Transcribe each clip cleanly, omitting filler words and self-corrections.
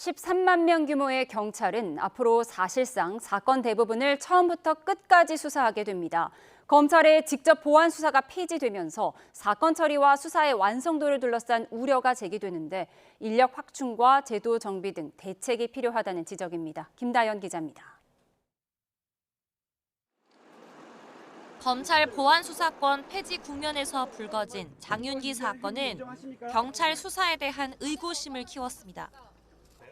13만 명 규모의 경찰은 앞으로 사실상 사건 대부분을 처음부터 끝까지 수사하게 됩니다. 검찰의 직접 보안 수사가 폐지되면서 사건 처리와 수사의 완성도를 둘러싼 우려가 제기되는데 인력 확충과 제도 정비 등 대책이 필요하다는 지적입니다. 김다연 기자입니다. 검찰 보안수사권 폐지 국면에서 불거진 장윤기 사건은 경찰 수사에 대한 의구심을 키웠습니다.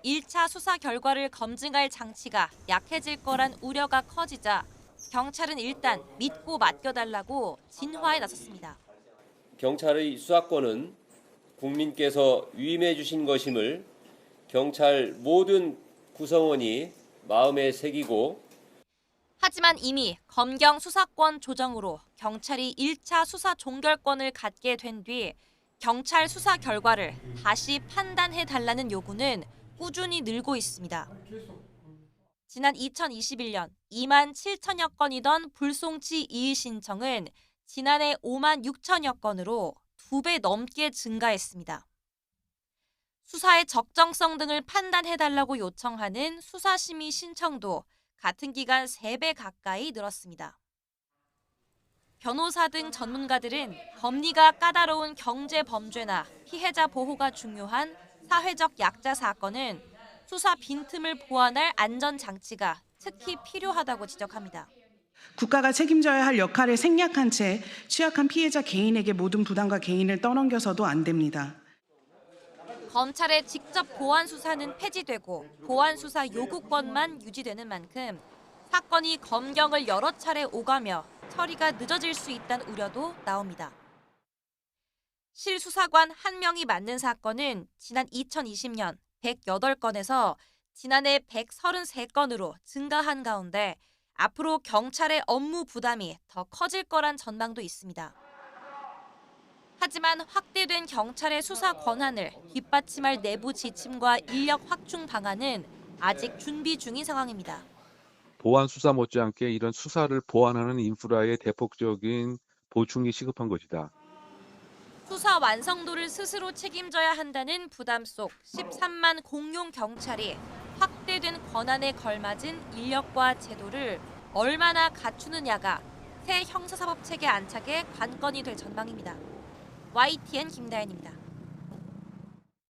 1차 수사 결과를 검증할 장치가 약해질 거란 우려가 커지자 경찰은 일단 믿고 맡겨달라고 진화에 나섰습니다. 경찰의 수사권은 국민께서 위임해 주신 것임을 경찰 모든 구성원이 마음에 새기고 하지만 이미 검경 수사권 조정으로 경찰이 1차 수사 종결권을 갖게 된 뒤 경찰 수사 결과를 다시 판단해달라는 요구는 꾸준히 늘고 있습니다. 지난 2021년 2만 7천여 건이던 불송치 이의 신청은 지난해 5만 6천여 건으로 2배 넘게 증가했습니다. 수사의 적정성 등을 판단해달라고 요청하는 수사심의 신청도 같은 기간 3배 가까이 늘었습니다. 변호사 등 전문가들은 법리가 까다로운 경제 범죄나 피해자 보호가 중요한 사회적 약자 사건은 수사 빈틈을 보완할 안전장치가 특히 필요하다고 지적합니다. 국가가 책임져야 할 역할을 생략한 채 취약한 피해자 개인에게 모든 부담과 개인을 떠넘겨서도 안 됩니다. 검찰의 직접 보안 수사는 폐지되고 보안 수사 요구권만 유지되는 만큼 사건이 검경을 여러 차례 오가며 처리가 늦어질 수 있다는 우려도 나옵니다. 실수사관 1명이 맡는 사건은 지난 2020년 108건에서 지난해 133건으로 증가한 가운데 앞으로 경찰의 업무 부담이 더 커질 거란 전망도 있습니다. 하지만 확대된 경찰의 수사 권한을 뒷받침할 내부 지침과 인력 확충 방안은 아직 준비 중인 상황입니다. 보안 수사 못지않게 이런 수사를 보완하는 인프라의 대폭적인 보충이 시급한 것이다. 수사 완성도를 스스로 책임져야 한다는 부담 속 13만 공용 경찰이 확대된 권한에 걸맞은 인력과 제도를 얼마나 갖추느냐가 새 형사사법 체계 안착의 관건이 될 전망입니다. YTN 김다연입니다.